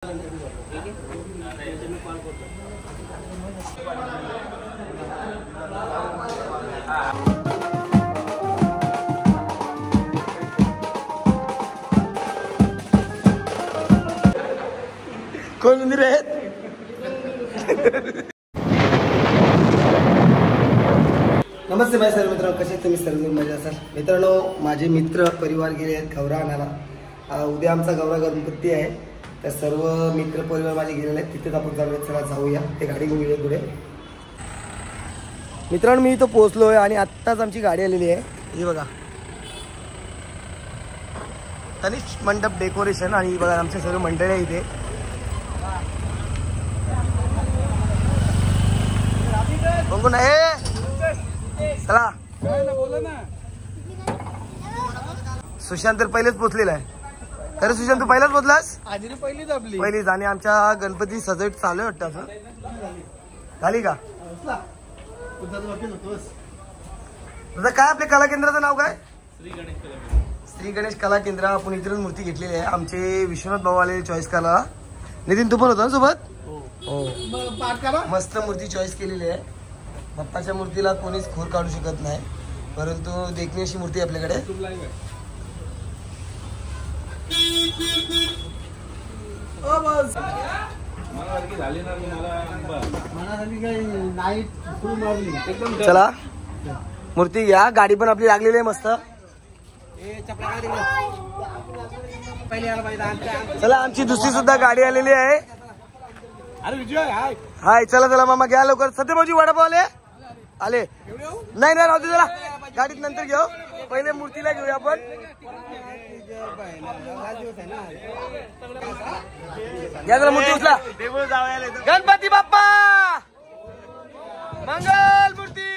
कोण मंदिर आहेत? नमस्ते माझे सर्व मित्र, कसे तुम्ही सर्व मजा असाल मित्रांनो. माझे मित्र परिवार गेले आहेत गौरा आणायला. उद्या आमचा गौरा गणपती आहे, तर सर्व मित्र परिवार माझे गेलेले आहेत. तिथेच आपण जाऊया. चला जाऊया, ते गाडी घेऊन येऊया पुढे. मित्रांनो मी इथं पोहोचलोय आणि आत्ताच आमची गाडी आलेली आहे. ही बघा, तनिष्क मंडप डेकोरेशन. आणि बघा आमचे सर्व मंडळी आहे इथे. बघून चला. सुशांत तर पहिलेच पोचलेला आहे. अरे सुशांत तू पहिलाच पोचलास? पहिलीच. आणि आमच्या गणपती सजावट चालू आहे वाटतं. असं झाली का? तुझं काय आपल्या कला केंद्राचं नाव काय? श्री गणेश कला केंद्र. आपण इथूनच मूर्ती घेतलेली आहे. आमचे विश्वनाथ भाऊ आले चॉईस करायला. नितीन तू पण होता ना सोबत? हो. मस्त मूर्ती चॉईस केलेली आहे. बाप्पाच्या मूर्तीला कोणीच खोर काढू शकत नाही, परंतु देखणी अशी मूर्ती आपल्याकडे. चला मूर्ती घ्या. गाडी पण आपली लागलेली आहे मस्त. चला आमची दुसरी सुद्धा गाडी आलेली आहे. हाय चला चला मामा घ्या लवकर. सत्यभाऊजी वडापाव आले नाही राहू दे, चला गाडीत नंतर घेऊ. पहिले मूर्तीला घेऊया आपण. या जरा मूर्ती उचला. गणपती बाप्पा मंगल मूर्ती.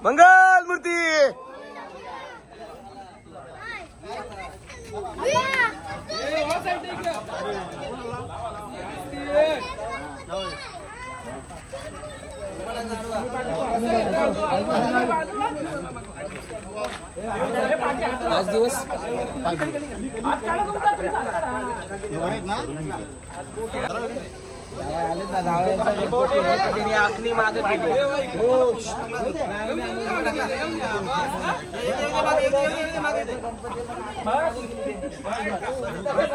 मंगल मूर्ती. आज दिवस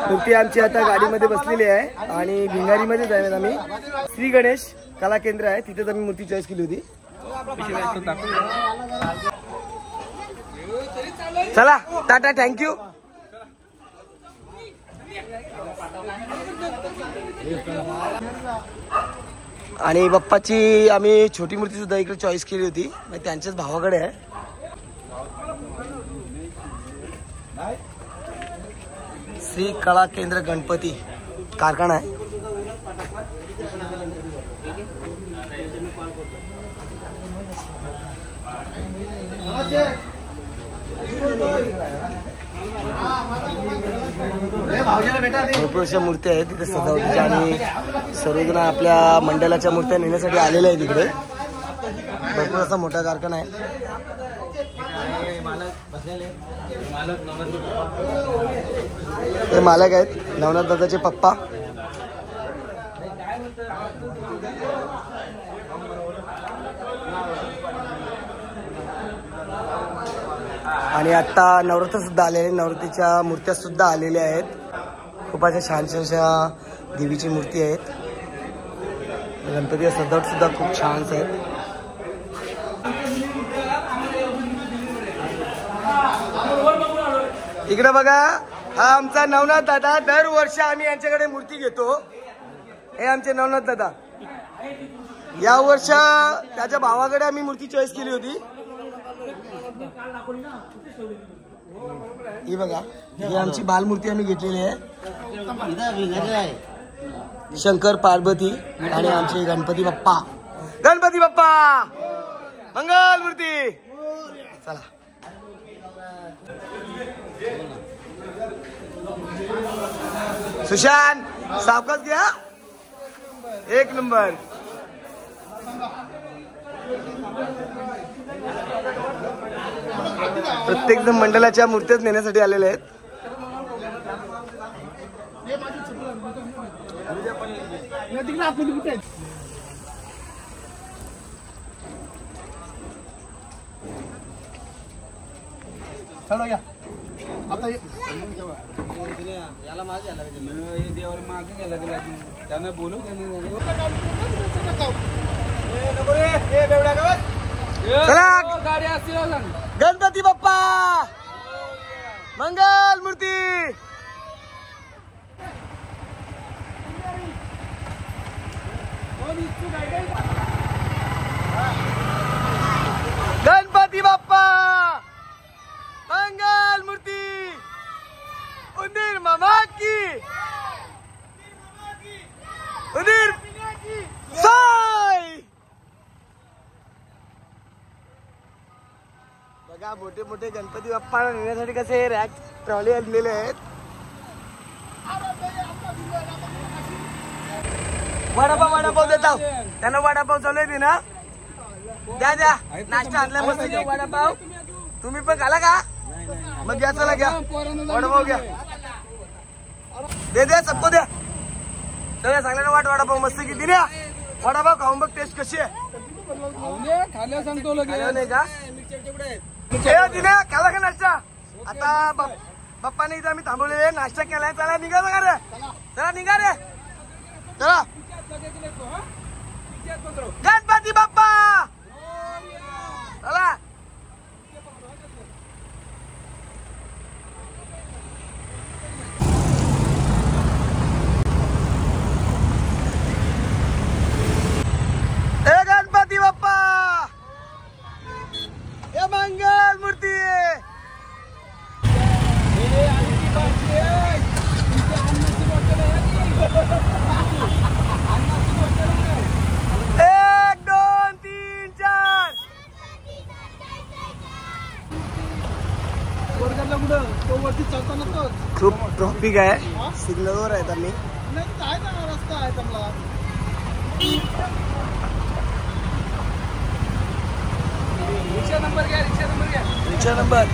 मूर्ती आमची आता गाडीमध्ये बसलेली आहे आणि भिंगारीमध्ये जाऊया आम्ही. श्री गणेश कला केंद्र आहे, तिथेच आम्ही मूर्ती चॉईस केली होती. चला टाटा, थँक्यू. आणि बाप्पाची आम्ही छोटी मूर्ती सुद्धा इकडे चॉईस केली होती, त्यांच्याच भावाकडे आहे. श्री कला केंद्र गणपती कारखाना आहे. भरपूर अशा मूर्त्या आहेत तिथे सजावटीच्या आणि सर्वजण आपल्या मंडळाच्या मूर्त्या नेण्यासाठी आलेल्या आहेत तिकडे. भरपूर असा मोठा कारखाना आहे. हे मालक आहेत नवनाथ दादाचे पप्पा. आणि आता नवरात्र सुद्धा आलेले, नवरात्रीच्या मूर्त्या सुद्धा आलेल्या आहेत. खूप अशा छान छानशा देवीची मूर्ती आहेत. गणपतीचा सजावट सुद्धा खूप छान आहे. इकडे बघा, हा आमचा नवनाथ दादा. दरवर्षी आम्ही यांच्याकडे मूर्ती घेतो. हे आमचे नवनाथ दादा. या वर्ष त्याच्या भावाकडे आम्ही मूर्ती चॉईस केली होती. ही बघा, ही आमची बालमूर्ती आम्ही घेतलेली आहे. शंकर पार्वती आणि आमचे गणपती बाप्पा. गणपती बाप्पा मंगल मूर्ती. चला सुशांत सावकाश घ्या. एक नंबर. प्रत्येक जण मंडळाच्या मूर्त्याच नेण्यासाठी आलेले आहेत. याला मागे यायला देवाला मागे गेला गेला त्यांना बोलू गाडी असतील गणपती बाप्पा मंगल मूर्ती. गणपती बाप्पा मंगल मूर्ती. उंदीर मामा की उंदीर साई. बघा मोठे मोठे गणपती बाप्पा नेण्यासाठी कसे रॅक ट्रॉली आणलेले आहेत. वडापाव देता त्यांना वडापाव चालू आहे ना. द्या द्या नाश्ता आणलाय मस्त वडापाव. तुम्ही पण खाला का मग घ्या. चला घ्या वडापाव घ्या. दे द्या सबको द्या. चला सांगला ना वडापाव मस्त किती द्या. वडापाव खाऊन बघ टेस्ट कशी आहे. खाल्या सांगतो नाही का खाला का नाश्ता. आता बाप्पाने इथं आम्ही थांबवलेले नाश्ता केलाय. चला निघा का रे. चला निघा रे. चला गणपती बाप्पा चला. ए गणपती बाप्पा हे मंगल मूर्ती. एक दोन तीन चार. खूप ट्रॉफिक आहे. सिग्नलवर आहेत आम्ही. रस्ता आहे चांगला. रिक्षा नंबर घ्या. रिक्षा नंबर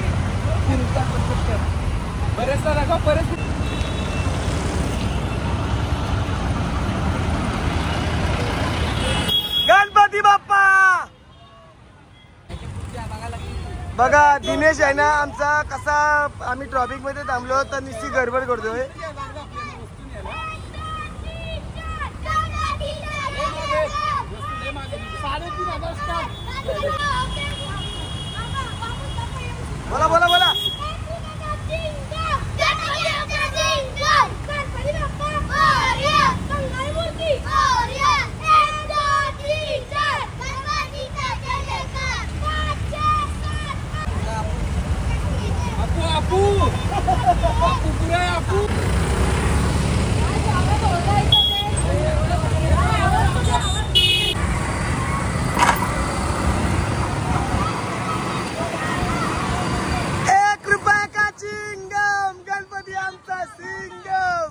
बरेच दाखवा बरेच. गणपती बाप्पा. बघा दिनेश आहे ना आमचा कसा. आम्ही ट्रॉफिक मध्ये थांबलो तर नुसती गडबड करतोय. बोला बोला बोला. आपू पुरा आपू. गणपती आमचा सिंगम.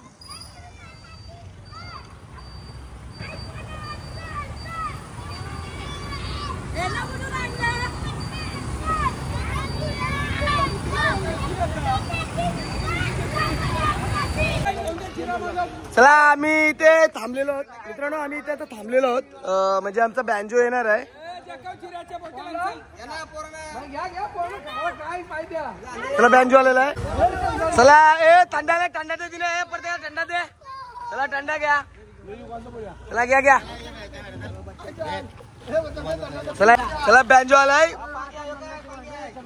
चला आम्ही इथे थांबलेलो आहोत मित्रांनो. आम्ही इथे थांबलेलो आहोत म्हणजे आमचा बँजो येणार आहे. चला बँजो आलेला आहे. चला ए थंडा दे. थंडा दे दिले प्रत्येक थंडा दे. चला थंडा घ्या. चला घ्या घ्या. चला चला बँजो आलाय.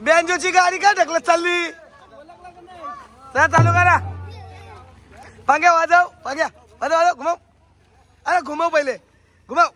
बँजोची गाडी का ढकलत चालली. चला चालू करा. पांग्या वाजव. पांग्या वाजव वाजव. घुमाव. अरे घुमाव पहिले घुमाव.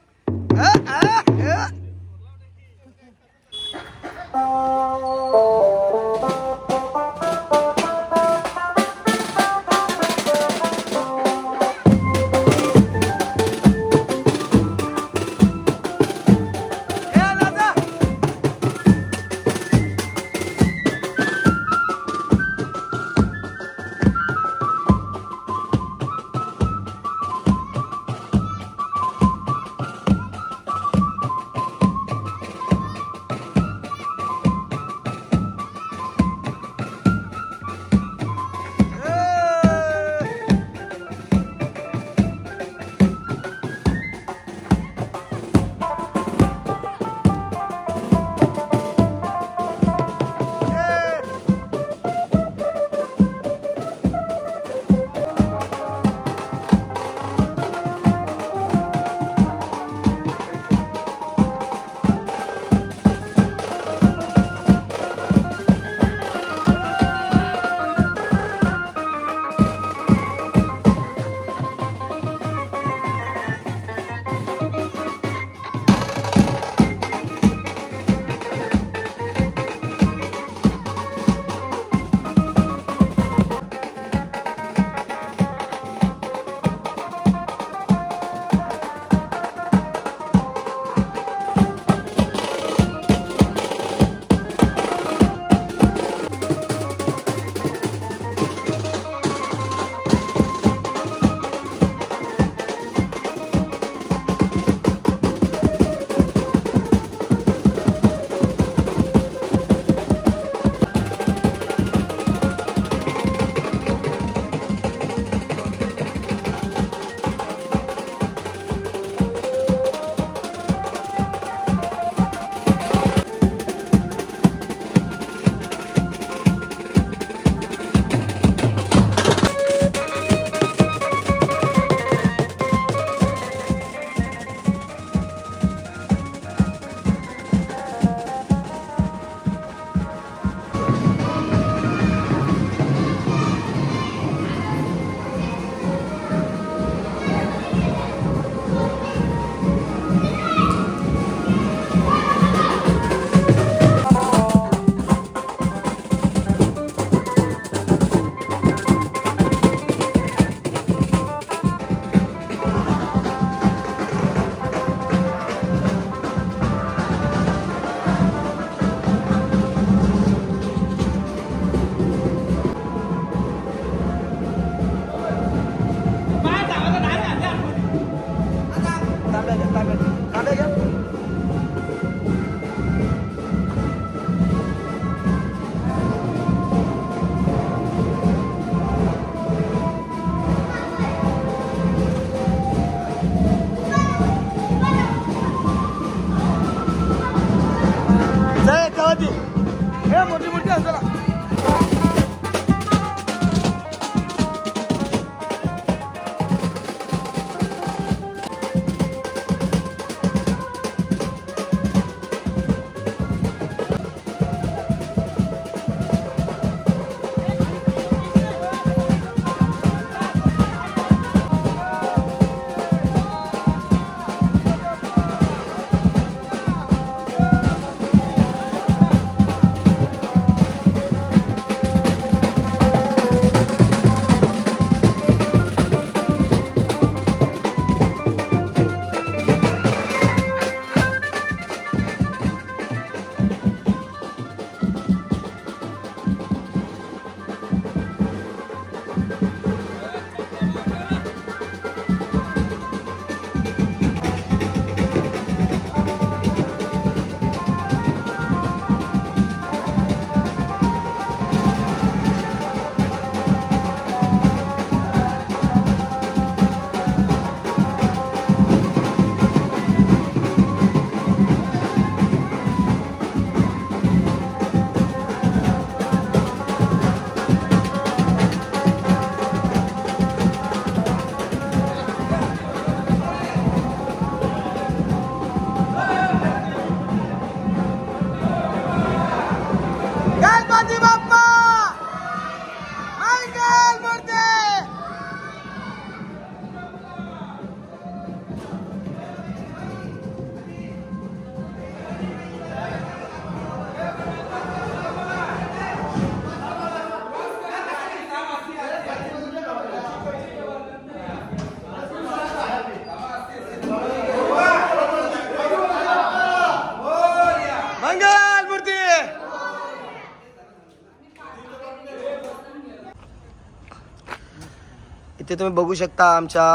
इथे तुम्ही बघू शकता आमच्या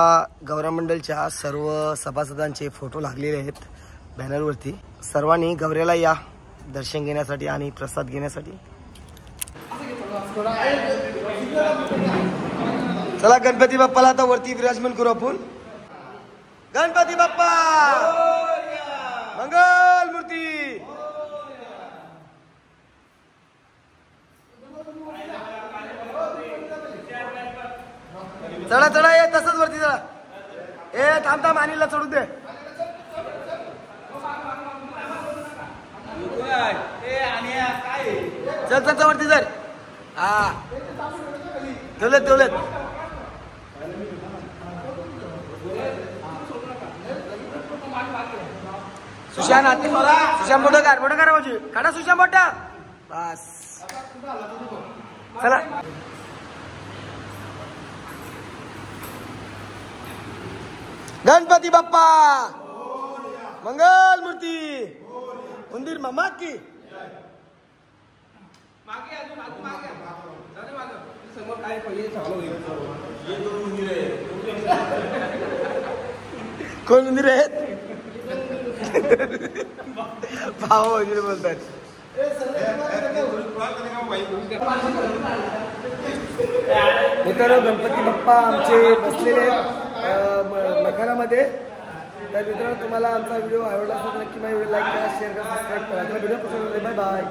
गौरा मंडळच्या सर्व सभासदांचे फोटो लागलेले आहेत बॅनरवरती. सर्वांनी गौऱ्याला या दर्शन घेण्यासाठी आणि प्रसाद घेण्यासाठी. चला गणपती बाप्पाला आता वरती विराजमान करू आपण. गणपती बाप्पा मंगल मूर्ती. चढा चढा ये तसंच वरती चढा. ए थांब थांब अनिलला चढू दे. चल चल वरती चल. हा ठेवलेत ठेवलेत. सुशांत आते सुशांत मोठं करा म्हणजे काढा सुशांत मोठा. बस चला. गणपती बाप्पा मंगल मूर्ती. मंदिर मामा की कोण मंदिर आहेत भाऊ वगैरे बोलतात. मित्रांनो गणपती बाप्पा आमचे बसलेले मखानामध्ये. तर मित्रांनो तुम्हाला आमचा व्हिडिओ आवडला असेल तर नक्की माझा व्हिडिओ लाईक करा, शेअर करा, सबस्क्राईब करा. व्हिडिओ पसंत आला बाय बाय.